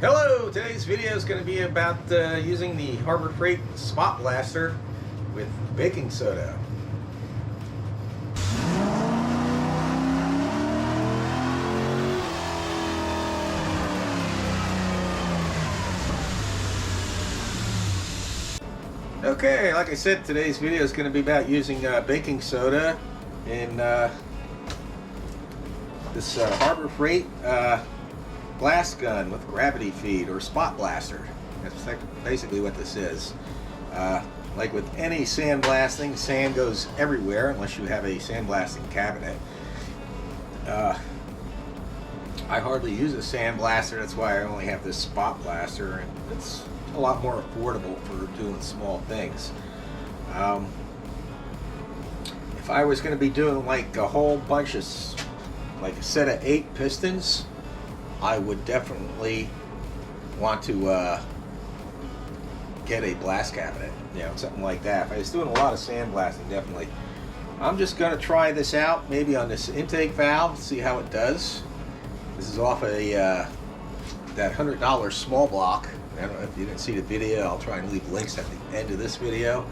Hello! Today's video is going to be about using the Harbor Freight Spot Blaster with baking soda. Okay, like I said, today's video is going to be about using baking soda in this Harbor Freight blast gun with gravity feed, or spot blaster. That's basically what this is. Like with any sandblasting, sand goes everywhere unless you have a sandblasting cabinet. I hardly use a sandblaster, that's why I only have this spot blaster, and it's a lot more affordable for doing small things. If I was going to be doing like a whole bunch of, like a set of 8 pistons, I would definitely want to get a blast cabinet, something like that. If I was doing a lot of sandblasting, definitely. I'm just going to try this out, maybe on this intake valve, see how it does. This is off a that $100 small block. I don't know if you didn't see the video. I'll try and leave links at the end of this video.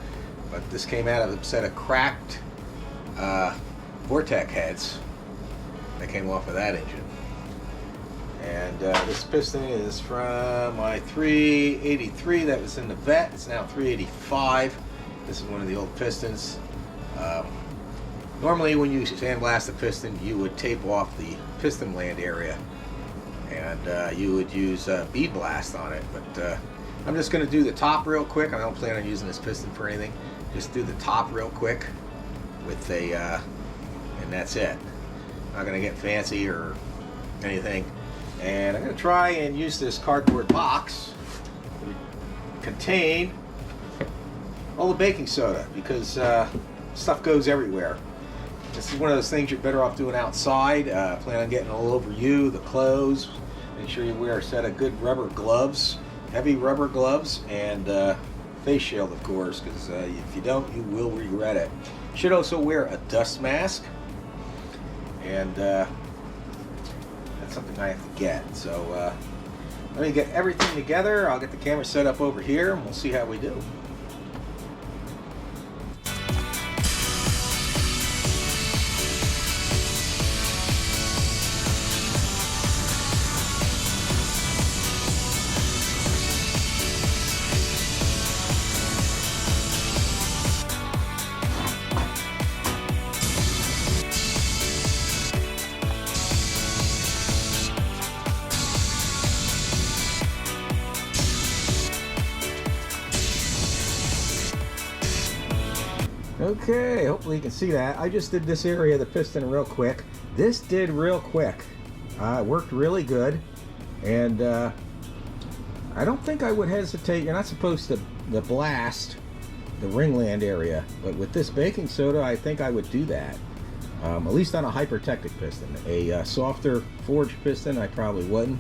But this came out of a set of cracked Vortec heads that came off of that engine. And this piston is from my 383 that was in the vet. It's now 385. This is one of the old pistons. Normally when you sandblast a piston, you would tape off the piston land area. And you would use bead blast on it. But I'm just going to do the top real quick. I don't plan on using this piston for anything. Just do the top real quick with a, and that's it. Not going to get fancy or anything. And I'm going to try and use this cardboard box to contain all the baking soda, because stuff goes everywhere. This is one of those things you're better off doing outside. Plan on getting all over you, the clothes. Make sure you wear a set of good rubber gloves, heavy rubber gloves, and face shield, of course, because if you don't, you will regret it. You should also wear a dust mask, and that's something I have to get. So let me get everything together. I'll get the camera set up over here, and we'll see how we do. Okay, hopefully you can see that. I just did this area of the piston real quick. This did real quick. It worked really good. And I don't think I would hesitate. You're not supposed to blast the ringland area. But with this baking soda, I think I would do that. At least on a hypertectic piston. A softer forged piston, I probably wouldn't.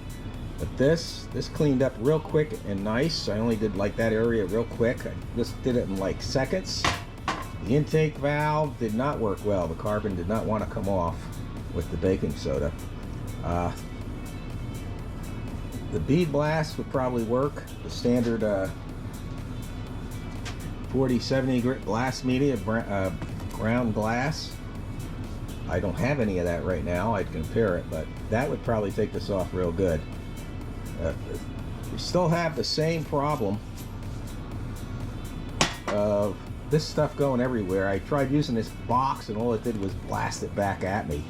But this cleaned up real quick and nice. I only did like that area real quick. I just did it in like seconds. The intake valve did not work well. The carbon did not want to come off with the baking soda. The bead blast would probably work. The standard 40-70 grit glass media, ground glass. I don't have any of that right now. I'd compare it, but that would probably take this off real good. We still have the same problem of this stuff going everywhere. I tried using this box and all it did was blast it back at me.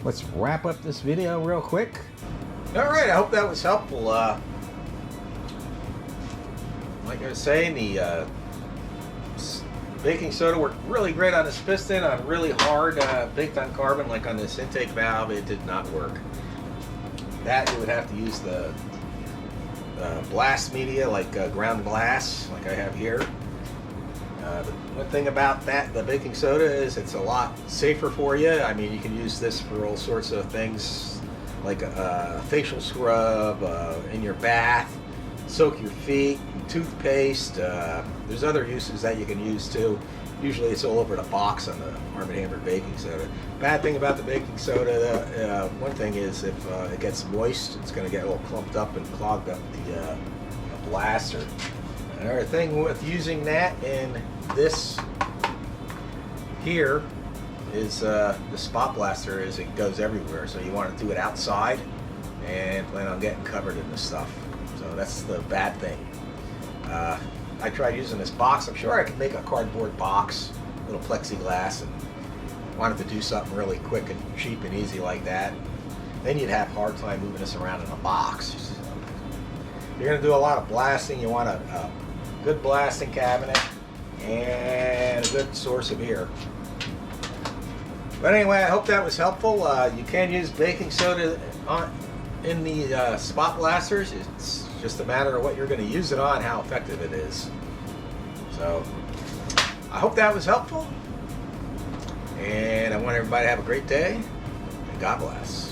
Let's wrap up this video real quick. Alright, I hope that was helpful. Like I was saying, the baking soda worked really great on this piston. On really hard baked on carbon, like on this intake valve, it did not work. That you would have to use the blast media, like ground glass, like I have here. The one thing about that, the baking soda, is it's a lot safer for you. I mean, you can use this for all sorts of things, like a facial scrub, in your bath, soak your feet, toothpaste. There's other uses that you can use too. Usually it's all over the box on the Arm & Hammer baking soda. Bad thing about the baking soda, one thing is if it gets moist, it's going to get all clumped up and clogged up the blaster. Another thing with using that in this here is the spot blaster is it goes everywhere, so you want to do it outside and plan on getting covered in this stuff. So that's the bad thing. I tried using this box. I'm sure I could make a cardboard box, little plexiglass, and wanted to do something really quick and cheap and easy like that. Then you'd have a hard time moving this around in a box. If you're going to do a lot of blasting, you want a good blasting cabinet and a good source of air. But anyway, I hope that was helpful. You can use baking soda in the spot blasters. It's just a matter of what you're going to use it on, how effective it is. So I hope that was helpful, and I want everybody to have a great day, and God bless.